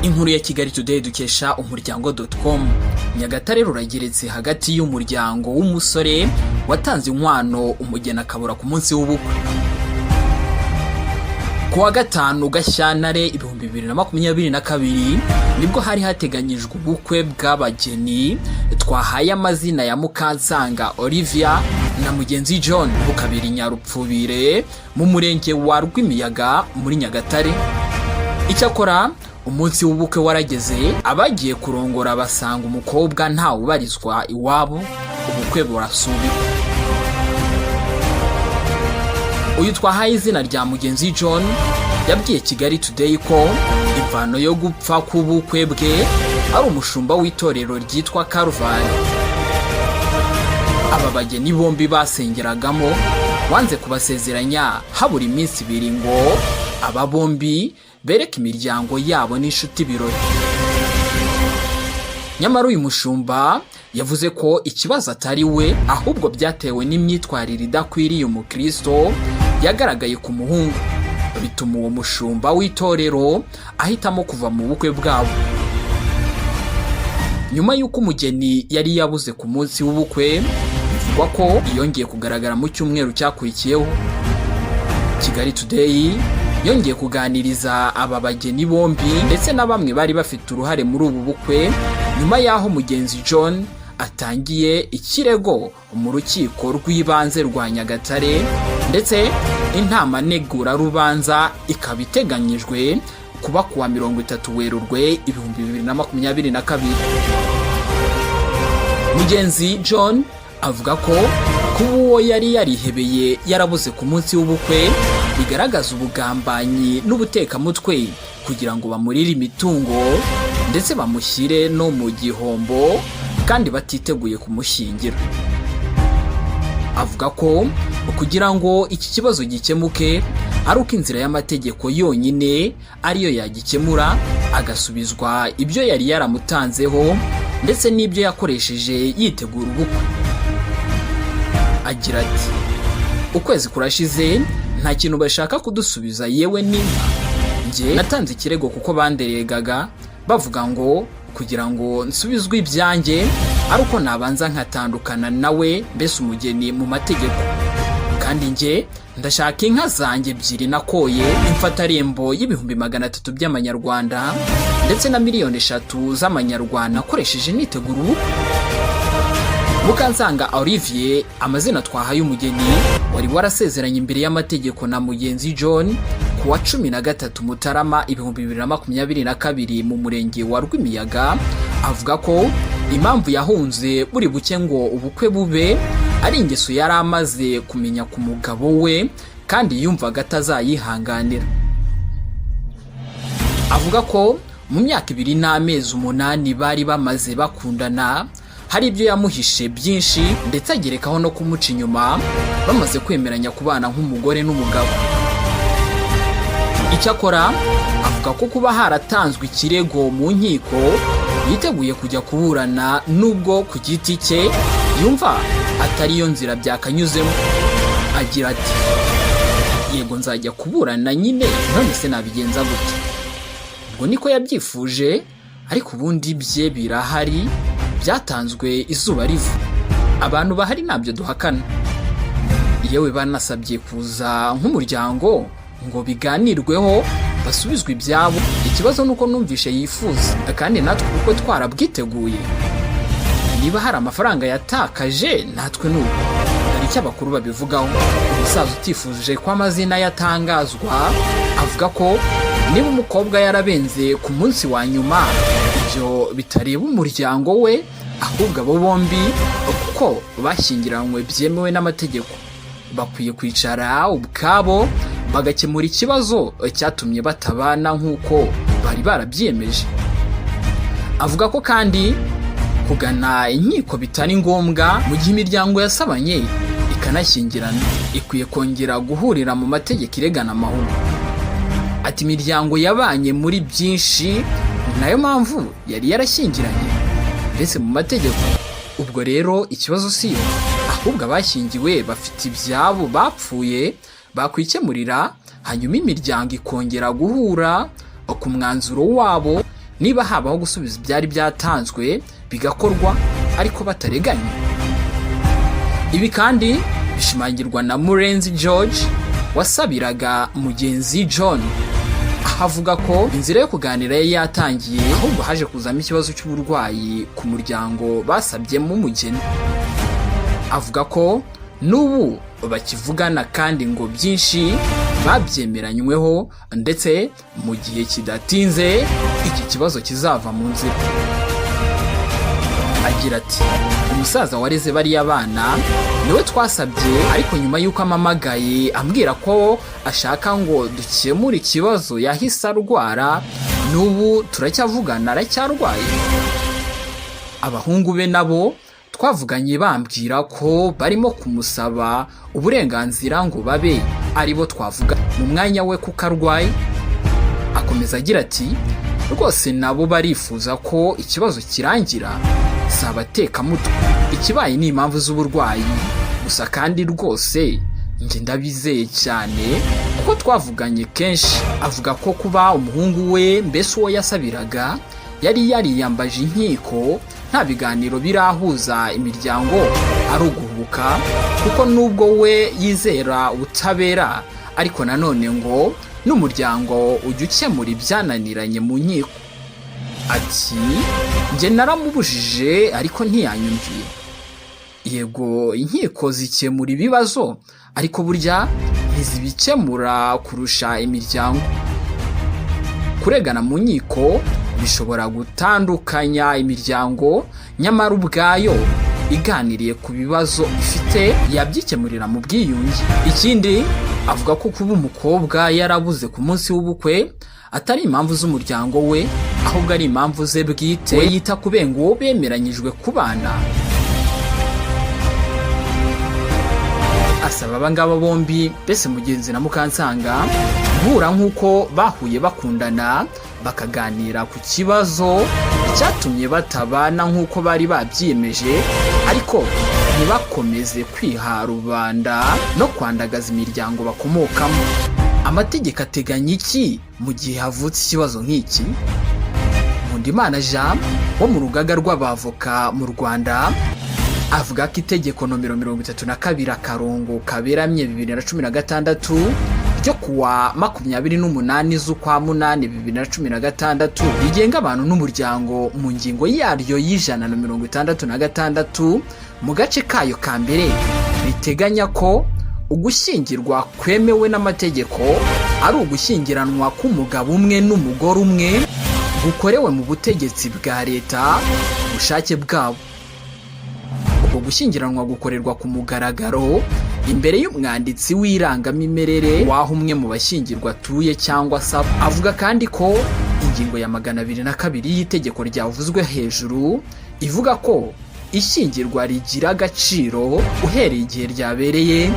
Inkuru ya Kigali Today dukesha umuryango.com. Nyagatare rurageretse hagati y'umuryango w'umusore watanze inkwano umugeni Akabura ku munsi w'ubukwe. Kuwa gatanu Gashyantare 2022 nibwo hari hateganyijwe ubukwe bw'abageni twahaye amazina ya Mukansanga Olivia na mugenzi John bukabiri Nyarupfubire mu murenge wa Rwimiyaga muri Nyagatare. Icyakora umunsi w'ubukwe warageze, abagiye kurongora basanga umukobwa nta ubarizwa iwabo, ubukwe burasubikwa. Uyu twahaye izina rya mugenzi John yabwiye Kigali Today ko imvano yo gupfa k'ubukwe bwe ari umushumba w'itorero ryitwa Kuri. Aba bageni bombi basengeragamo wanze kubasezeranya habura iminsi 2 ngo aba bombi bereka imiryango yabo n'inshuti birori. Nyamara uyu mushumba yavuze ko ikibazo atari we, ahubwo byatewe n'imyitwarire idakwiriye umukristo yagaragaye ku muhungu, bituma uwo mushumba w'itorero ahitamo kuva mu bukwe bwabo. Nyuma y'uko umugeni yari yabuze ku munsi w'ubukwe, bivugwa ko yongeye kugaragara mu cyumweru cyakurikiyeho. Kigali Today yongeye kuganiriza aba bageni bombi ndetse na bamwe bari bafite uruhare muri ubu bukwe, nyuma y'aho mugenzi John atangiye ikirego mu rukiko rw'ibanze rwa Nyagatare, ndetse intama negura rubanza ikaba iteganyijwe kuba kuwa 30 Werurwe 2022. Mugenzi John avuga ko kuba uwo yari yarihebeye yarabuze ku munsi w'ubukwe bigaragaza ubugambanyi n'ubutekamutwe kugira ngo bamurire imitungo ndetse bamushyire no mu gihombo kandi batiteguye kumushyingira. Avuga ko kugira ngo iki kibazo gikemuke ari uko inzira y'amategeko yonyine ariyo yagikemura, agasubizwa ibyo yari yaramutanzeho ndetse n'ibyo yakoresheje yitegura ubukwe. Agira ati, ukwezi kurashize nta kintu bashaka kudusubiza, yewe n'inka. Nge natanze ikirego kuko banderegaga bavuga ngo kugira ngo nsubizwe ibyanjye ari uko nabanza nkatandukana nawe, mbese umugeni mu mategeko. Kandi nge ndashaka inka zanjye 2 nakoye imfatarembo y'300,000 by'amanyarwanda ndetse na 3 z'amanyarwanda akoresheje nitegura ubukwe. Mukansanga Olivier, amazina twahaye umugeni, wari warasezeranye imbere y'amategeko na mugenzi John kuwa 13 Mutarama 2022 mu murenge wa Rwimiyaga, avuga ko impamvu yahunze buri buke ngo ubukwe bube ari ingeso yari amaze kumenya ku mugabo we kandi yumvaga atazayihanganira. Avuga ko mu myaka 2 n'amezi 8 bari bamaze bakundana, hari ibyo yamuhishe byinshi ndetse agerekaho no kumuca inyuma bamaze kwemeranya kubana nk'umugore n'umugabo. Icyakora avuga ko kuba haratanzwe ikirego mu nkiko yiteguye kujya kuburana, nubwo ku giti cye yumva atari yo nzira byakanyuzemo. Agira ati, yego nzajya kuburana nyine, none se nabigenza gute? Ubwo niko yabyifuje, ariko ubundi bye birahari, byatanzwe izuba riva. Abantu bahari nabyo duhakana, yewe banasabye kuza nk'umuryango ngo biganirweho basubizwe ibyabo. Ikibazo nuko numvishe yifuza, kandi natwe uko twarabwiteguye. Niba hari amafaranga yatakaje natwe nuko hari icyo abakuru babivugaho. Umusaza utifuje ko amazina yatangazwa avuga ko niba umukobwa yarabenze ku munsi wa nyuma, ibyo bitareba umuryango we, ahubwo abo bombi kuko bashyingiranywe byemewe n'amategeko bakwiye kwicara ubwabo bagakemura ikibazo cyatumye batabana nk'uko bari barabyiyemeje. Avuga ko kandi kugana inkiko bitari ngombwa mu gihe imiryango yasabanye ikanashyingirana, ikwiye kongera guhurira mu mategeko iregana amahoro. Ati imiryango yabanye muri byinshi, nayo mpamvu yari yarashyingiranye ndetse mu mategeko. Ubwo rero ikibazo si yo, ahubwo abashyingiwe bafite ibyabo bapfuye bakwikemurira, hanyuma imiryango ikongera guhura ku mwanzuro wabo niba habaho gusubiza ibyari byatanzwe bigakorwa ariko batareganye. Ibi kandi bishimangirwa na Murenzi George wasabiraga mugenzi John, ahavuga ko inzira yo kuganira yari yatangiye ahubwo haje kuzamo ikibazo cy'uburwayi ku muryango basabyemo umugeni. Avuga ko n'ubu bakivugana kandi ngo byinshi babyemeranyweho ndetse mu gihe kidatinze iki kibazo kizava mu nzira. Agira ati umusaza wareze bariya bana niwe twasabye, ariko nyuma y'uko amamagaye ambwira ko ashaka ngo dukemure ikibazo yahise arwara, n'ubu turacyavugana aracyarwaye. Abahungu be nabo twavuganye bambwira ko barimo kumusaba uburenganzira ngo babe aribo twavuga mu mwanya we kuko arwaye. Akomeza agira ati rwose nabo barifuza ko ikibazo kirangira, sabatekamutwe, ikibaye ni impamvu z'uburwayi gusa, kandi rwose njye ndabizeye cyane kuko twavuganye kenshi. Avuga ko kuba umuhungu we mbese uwo yasabiraga yari yariyambaje inkiko nta biganiro birahuza imiryango ari uguhubuka, kuko nubwo we yizera ubutabera ariko nanone ngo n'umuryango ujya ukemura ibyananiranye mu nkiko. Ati njye naramubujije ariko ntiyanyumviye. Yego inkiko zikemura ibibazo ariko burya ntizibikemura kurusha imiryango. Kuregana mu nkiko bishobora gutandukanya imiryango, nyamara ubwayo iganiriye ku bibazo ifite yabyikemurira mu bwiyunge. Ikindi avuga ko kuba umukobwa yarabuze ku munsi w'ubukwe atari impamvu z'umuryango we, ahubwo ari impamvu ze bwite, we yita kubenga uwo bemeranyijwe kubana. Asaba abangaba bombi mbese mugenzi na Mukansanga guhura nk'uko bahuye bakundana bakaganira ku kibazo cyatumye batabana nk'uko bari babyiyemeje, ariko ntibakomeze kwiha rubanda no kwandagaza imiryango bakomokamo. Amategeko ateganya iki mu gihe havutse ikibazo nk'iki? Nkundimana Jean wo mu rugaga rw'abavoka mu Rwanda avuga ko itegeko nomero 32 akarongo kaberamye 2016 ryo kuwa 28 z'ukwa munani 2016 rigenga abantu n'umuryango mu ngingo yaryo y'166 mu gace kayo ka mbere riteganya ko ugushyingirwa kwemewe n'amategeko ari ugushyingiranwa k'umugabo umwe n'umugore umwe gukorewe mu butegetsi bwa leta ubushake bwabo. Ubwo gushyingiranwa gukorerwa ku mugaragaro imbere y'umwanditsi w'irangamimerere w'aho umwe mu bashyingirwa atuye cyangwa saba. Avuga kandi ko ingingo ya 202 y'itegeko ryavuzwe hejuru ivuga ko ishyingirwa rigira agaciro uhereye igihe ryabereye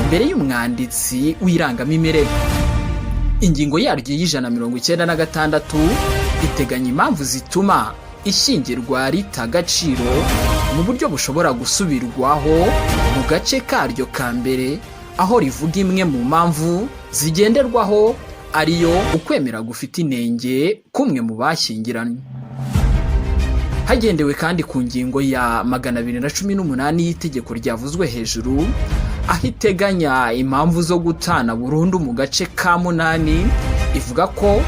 imbere y'umwanditsi w'irangamimerere. Ingingo yaryo y'196 iteganya impamvu zituma ishyingirwa rita agaciro mu buryo bushobora gusubirwaho mu gace karyo ka mbere, aho rivuga imwe mu mpamvu zigenderwaho ariyo ukwemera gufite inenge kumwe mu bashyingiranywe. Hagendewe kandi ku ngingo ya 218 y'itegeko ryavuzwe hejuru aho iteganya impamvu zo gutana burundu mu gace ka 8, ivuga ko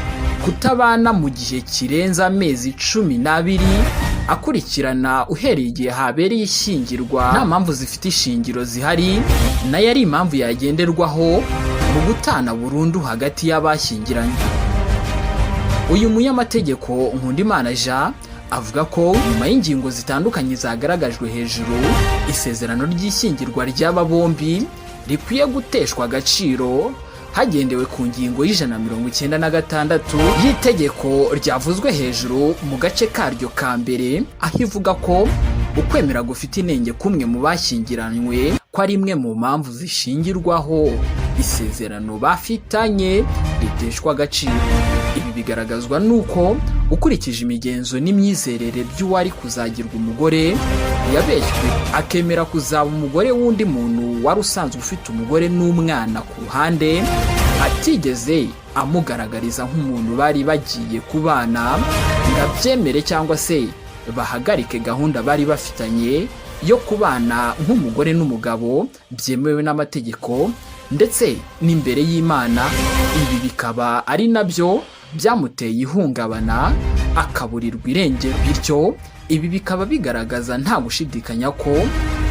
kutabana mu gihe kirenza amezi 12 akurikirana uhereye igihe habereye ishyingirwa nta mpamvu zifite ishingiro zihari, nayo ari impamvu yagenderwaho mu gutana burundu hagati y'abashyingiranye. Uyu munyamategeko Nkundimana Jean avuga ko nyuma y'ingingo zitandukanye zagaragajwe hejuru, isezerano ry'ishyingirwa ry'aba bombi rikwiye guteshwa agaciro hagendewe ku ngingo y'196 y'itegeko ryavuzwe hejuru mu gace karyo ka mbere, aho ivuga ko ukwemera gufite inenge kumwe mu bashyingiranywe ko ari imwe mu mpamvu zishingirwaho isezerano bafitanye riteshwa agaciro. Ibi bigaragazwa nuko ukurikije imigenzo n'imyizerere by'uwari kuzagirwa umugore yabeshywe akemera kuzaba umugore w'undi muntu wari usanzwe ufite umugore n'umwana ku ruhande, atigeze amugaragariza nk'umuntu bari bagiye kubana, abyemere cyangwa se bahagarike gahunda bari bafitanye yo kubana nk'umugore n'umugabo byemewe n'amategeko ndetse n'imbere y'Imana. Ibi bikaba ari nabyo byamuteye ihungabana akaburirwa irengero, bityo ibi bikaba bigaragaza nta gushidikanya ko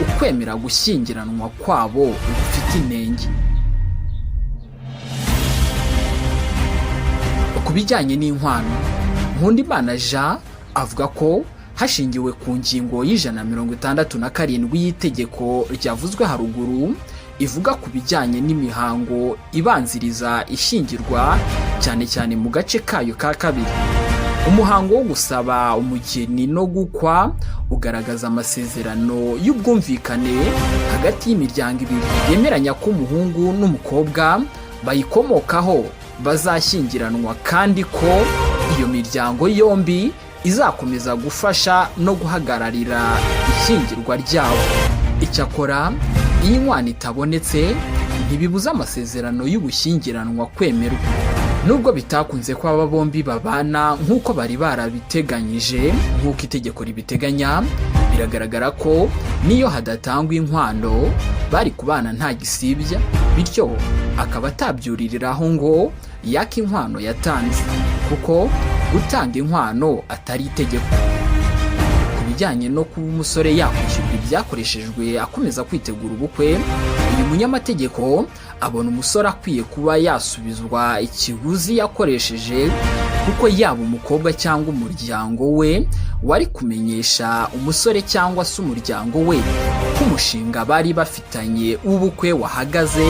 ukwemera gushyingiranwa kwabo gufite inenge. Ku bijyanye n'inkwano, Nkundimana Jean avuga ko hashingiwe ku ngingo y'167 y'itegeko ryavuzwe haruguru ivuga ku bijyanye n'imihango ibanziriza ishyingirwa cyane cyane mu gace kayo ka kabiri. Umuhango wo gusaba umugeni no gukwa ugaragaza amasezerano y'ubwumvikane hagati y'imiryango ibiri yemeranya ko umuhungu n'umukobwa bayikomokaho bazashyingiranwa kandi ko iyo miryango yombi izakomeza gufasha no guhagararira ishyingirwa ryabo. Icyakora iyi nkwano itabonetse ntibibuza amasezerano y'ubushyingiranwa kwemerwa. Nubwo bitakunze ko aba bombi babana nk'uko bari barabiteganyije nk'uko itegeko ribiteganya, biragaragara ko niyo hadatangwa inkwano bari kubana nta gisibya, bityo akaba atabyuririraho ngo yaka inkwano yatanze kuko gutanga inkwano atari itegeko. Ku bijyanye no kuba umusore yakwishyurwa ibyakoreshejwe akomeza kwitegura ubukwe, uyu munyamategeko abona umusore akwiye kuba yasubizwa ikiguzi yakoresheje kuko yaba umukobwa cyangwa umuryango we wari kumenyesha umusore cyangwa se umuryango we ko umushinga bari bafitanye w'ubukwe wahagaze.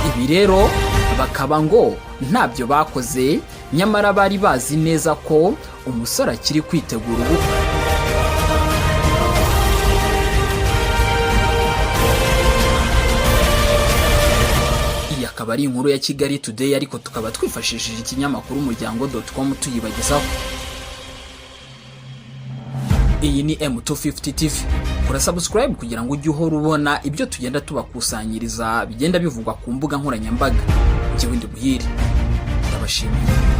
Ibi rero bakaba ngo ntabyo bakoze, nyamara bari bazi neza ko umusore akiri kwitegura ubukwe. Iyi akaba ari inkuru ya Kigali Today, ariko tukaba twifashishije ikinyamakuru miryango.com tuyibagezaho. Iyi ni M250 TV. Kora subscribe kugira ngo ujye uhora ubona ibyo tugenda tubakusanyiriza bigenda bivugwa ku mbuga nkoranyambaga. Njyewe ndi Buhire, ndabashimiye.